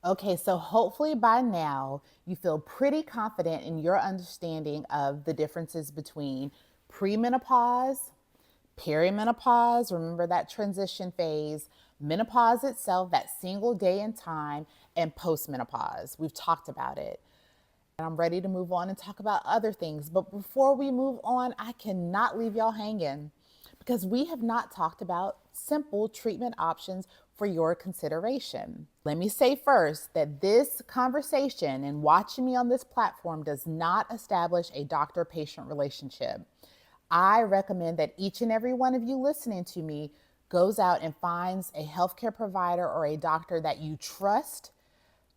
Okay, so hopefully by now you feel pretty confident in your understanding of the differences between premenopause, perimenopause, remember that transition phase, menopause itself, that single day in time, and postmenopause. We've talked about it. And I'm ready to move on and talk about other things. But before we move on, I cannot leave y'all hanging because we have not talked about simple treatment options for your consideration. Let me say first that this conversation and watching me on this platform does not establish a doctor patient relationship. I recommend that each and every one of you listening to me goes out and finds a healthcare provider or a doctor that you trust,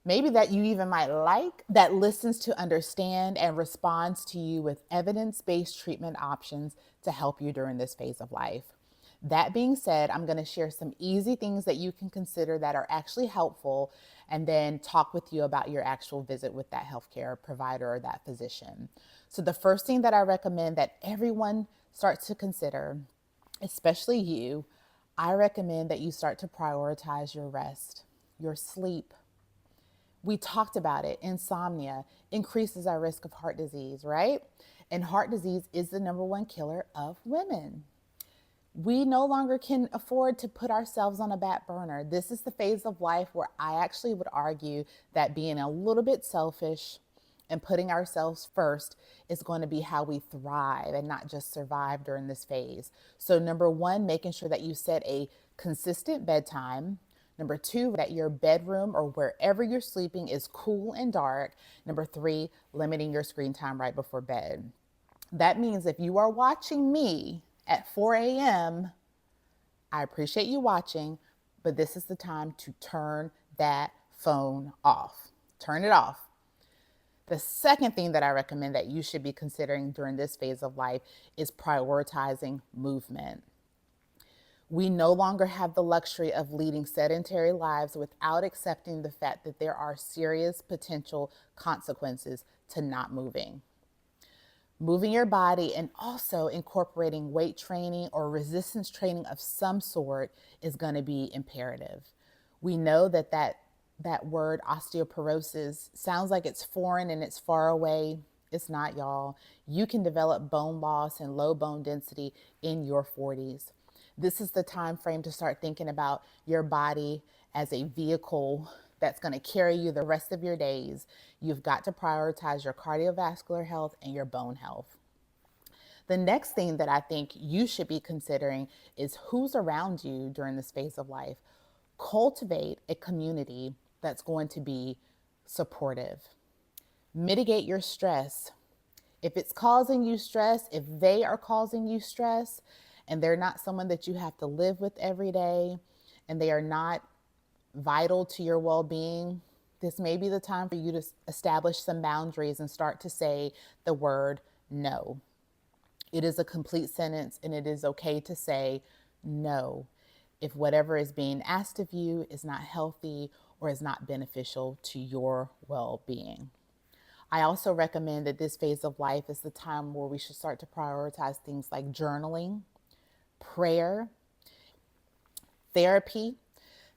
maybe that you even might like, that listens to understand and responds to you with evidence based treatment options to help you during this phase of life. That being said, I'm going to share some easy things that you can consider that are actually helpful and then talk with you about your actual visit with that healthcare provider or that physician. So, the first thing that I recommend that everyone starts to consider, especially you, I recommend that you start to prioritize your rest, your sleep. We talked about it. Insomnia increases our risk of heart disease, right? And heart disease is the number one killer of women. We no longer can afford to put ourselves on a back burner. This is the phase of life where I actually would argue that being a little bit selfish and putting ourselves first is going to be how we thrive and not just survive during this phase. So, number one, making sure that you set a consistent bedtime. Number two, that your bedroom or wherever you're sleeping is cool and dark. Number three, limiting your screen time right before bed. That means if you are watching me at 4 a.m., I appreciate you watching, but this is the time to turn that phone off. Turn it off. The second thing that I recommend that you should be considering during this phase of life is prioritizing movement. We no longer have the luxury of leading sedentary lives without accepting the fact that there are serious potential consequences to not moving. Moving your body and also incorporating weight training or resistance training of some sort is going to be imperative. We know that word osteoporosis sounds like it's foreign and it's far away. It's not, y'all. You can develop bone loss and low bone density in your 40s. This is the time frame to start thinking about your body as a vehicle that's going to carry you the rest of your days. You've got to prioritize your cardiovascular health and your bone health. The next thing that I think you should be considering is who's around you during this phase of life. Cultivate a community that's going to be supportive. Mitigate your stress. If it's causing you stress, if they are causing you stress, and they're not someone that you have to live with every day, and they are not vital to your well being, this may be the time for you to establish some boundaries and start to say the word no. It is a complete sentence, and it is okay to say no if whatever is being asked of you is not healthy or is not beneficial to your well being. I also recommend that this phase of life is the time where we should start to prioritize things like journaling, prayer, therapy.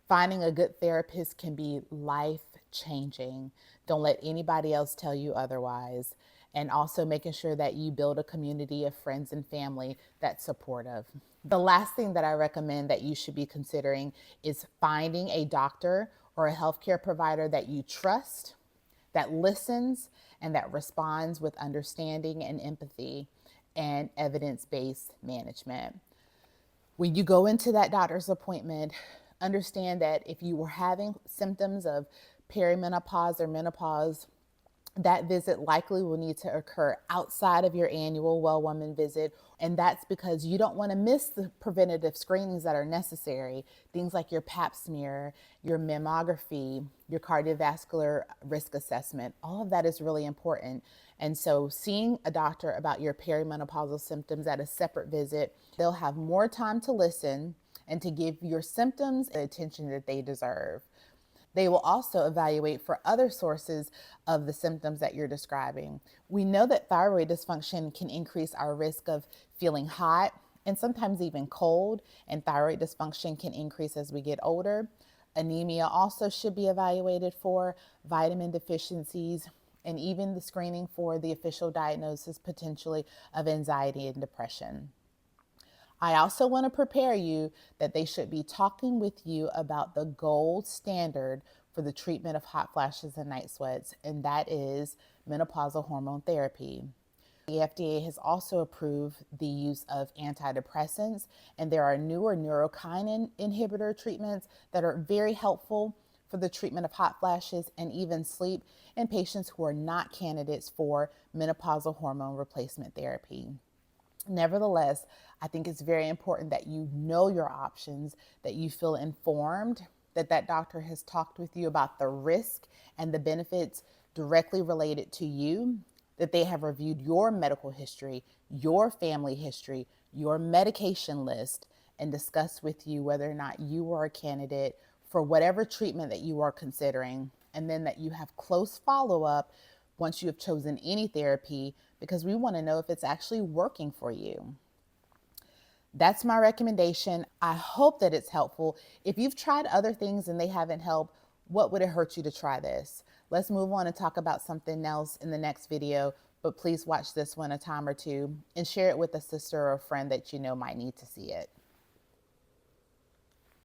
Finding a good therapist can be life changing. Don't let anybody else tell you otherwise. And also making sure that you build a community of friends and family that's supportive. The last thing that I recommend that you should be considering is finding a doctor or a healthcare provider that you trust, that listens, and that responds with understanding and empathy and evidence based management. When you go into that doctor's appointment, understand that if you were having symptoms of perimenopause or menopause, that visit likely will need to occur outside of your annual well woman visit. And that's because you don't want to miss the preventative screenings that are necessary. Things like your pap smear, your mammography, your cardiovascular risk assessment, all of that is really important. And so seeing a doctor about your perimenopausal symptoms at a separate visit, they'll have more time to listen and to give your symptoms the attention that they deserve. They will also evaluate for other sources of the symptoms that you're describing. We know that thyroid dysfunction can increase our risk of feeling hot and sometimes even cold, and thyroid dysfunction can increase as we get older. Anemia also should be evaluated for vitamin deficiencies, and even the screening for the official diagnosis potentially of anxiety and depression. I also want to prepare you that they should be talking with you about the gold standard for the treatment of hot flashes and night sweats, and that is menopausal hormone therapy. The FDA has also approved the use of antidepressants, and there are newer neurokinin inhibitor treatments that are very helpful for the treatment of hot flashes and even sleep in patients who are not candidates for menopausal hormone replacement therapy. Nevertheless, I think it's very important that you know your options, that you feel informed, that that doctor has talked with you about the risk and the benefits directly related to you, that they have reviewed your medical history, your family history, your medication list, and discussed with you whether or not you are a candidate for whatever treatment that you are considering, and then that you have close follow up once you have chosen any therapy, because we want to know if it's actually working for you. That's my recommendation. I hope that it's helpful. If you've tried other things and they haven't helped, what would it hurt you to try this? Let's move on and talk about something else in the next video, but please watch this one a time or two and share it with a sister or a friend that you know might need to see it.